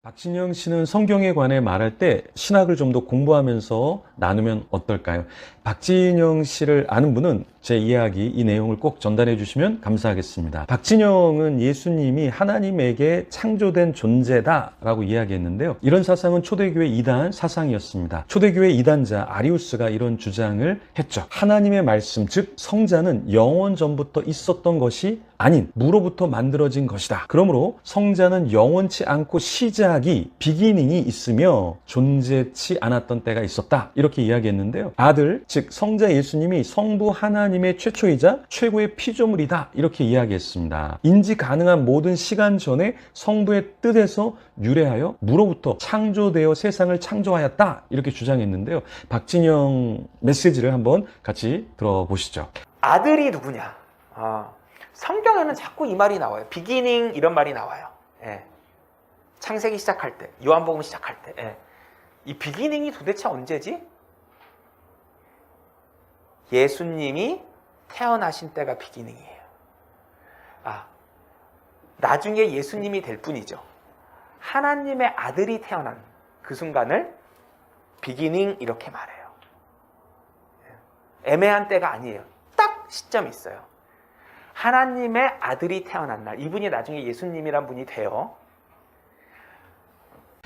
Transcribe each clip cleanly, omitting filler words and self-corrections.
박진영 씨는 성경에 관해 말할 때 신학을 좀 더 공부하면서 나누면 어떨까요? 박진영 씨를 아는 분은 제 이야기, 이 내용을 꼭 전달해 주시면 감사하겠습니다. 박진영은 예수님이 하나님에게 창조된 존재다라고 이야기했는데요. 이런 사상은 초대교회 이단 사상이었습니다. 초대교회 이단자 아리우스가 이런 주장을 했죠. 하나님의 말씀, 즉 성자는 영원 전부터 있었던 것이 아닌 무로부터 만들어진 것이다. 그러므로 성자는 영원치 않고 시작이 비기닝이 있으며 존재치 않았던 때가 있었다. 이렇게 이야기했는데요. 아들, 즉 성자 예수님이 성부 하나님의 최초이자 최고의 피조물이다. 이렇게 이야기했습니다. 인지 가능한 모든 시간 전에 성부의 뜻에서 유래하여 무로부터 창조되어 세상을 창조하였다. 이렇게 주장했는데요. 박진영 메시지를 한번 같이 들어보시죠. 아들이 누구냐? 성경에는 자꾸 이 말이 나와요. 비기닝 이런 말이 나와요. 예. 창세기 시작할 때, 요한복음 시작할 때. 예. 이 비기닝이 도대체 언제지? 예수님이 태어나신 때가 비기닝이에요. 나중에 예수님이 될 뿐이죠. 하나님의 아들이 태어난 그 순간을 비기닝 이렇게 말해요. 애매한 때가 아니에요. 딱 시점이 있어요. 하나님의 아들이 태어난 날, 이분이 나중에 예수님이란 분이 돼요.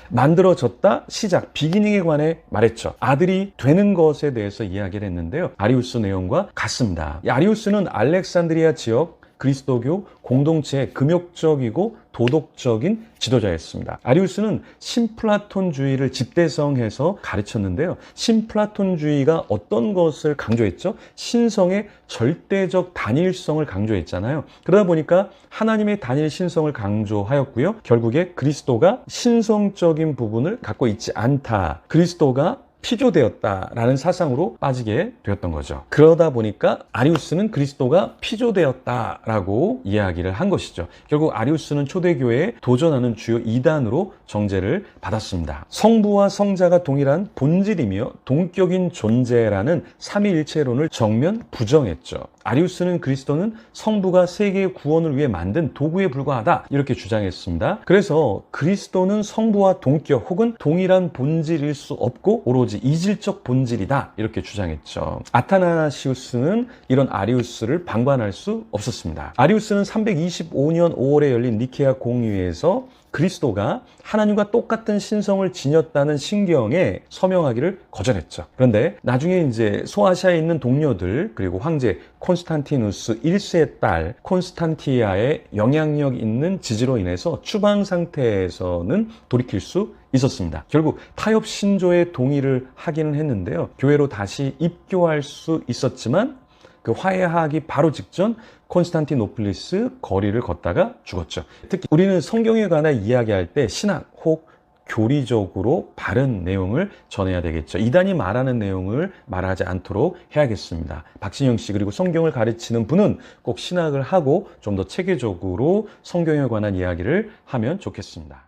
만들어졌다, 시작, 비기닝에 관해 말했죠. 아들이 되는 것에 대해서 이야기를 했는데요. 아리우스 내용과 같습니다. 이 아리우스는 알렉산드리아 지역 그리스도교 공동체의 금욕적이고 도덕적인 지도자였습니다. 아리우스는 신플라톤주의를 집대성해서 가르쳤는데요. 신플라톤주의가 어떤 것을 강조했죠? 신성의 절대적 단일성을 강조했잖아요. 그러다 보니까 하나님의 단일 신성을 강조하였고요. 결국에 그리스도가 신성적인 부분을 갖고 있지 않다. 그리스도가 피조되었다라는 사상으로 빠지게 되었던 거죠. 그러다 보니까 아리우스는 그리스도가 피조되었다라고 이야기를 한 것이죠. 결국 아리우스는 초대교회에 도전하는 주요 이단으로 정죄를 받았습니다. 성부와 성자가 동일한 본질이며 동격인 존재라는 삼위일체론을 정면 부정했죠. 아리우스는 그리스도는 성부가 세계의 구원을 위해 만든 도구에 불과하다 이렇게 주장했습니다. 그래서 그리스도는 성부와 동격 혹은 동일한 본질일 수 없고 오로지 이질적 본질이다 이렇게 주장했죠. 아타나시우스는 이런 아리우스를 방관할 수 없었습니다. 아리우스는 325년 5월에 열린 니케아 공의회에서 그리스도가 하나님과 똑같은 신성을 지녔다는 신경에 서명하기를 거절했죠. 그런데 나중에 이제 소아시아에 있는 동료들 그리고 황제 콘스탄티누스 1세의 딸 콘스탄티아의 영향력 있는 지지로 인해서 추방 상태에서는 돌이킬 수 있었습니다. 결국 타협 신조의 동의를 하기는 했는데요. 교회로 다시 입교할 수 있었지만 그 화해하기 바로 직전 콘스탄티노플리스 거리를 걷다가 죽었죠. 특히 우리는 성경에 관해 이야기할 때 신학 혹 교리적으로 바른 내용을 전해야 되겠죠. 이단이 말하는 내용을 말하지 않도록 해야겠습니다. 박진영 씨 그리고 성경을 가르치는 분은 꼭 신학을 하고 좀 더 체계적으로 성경에 관한 이야기를 하면 좋겠습니다.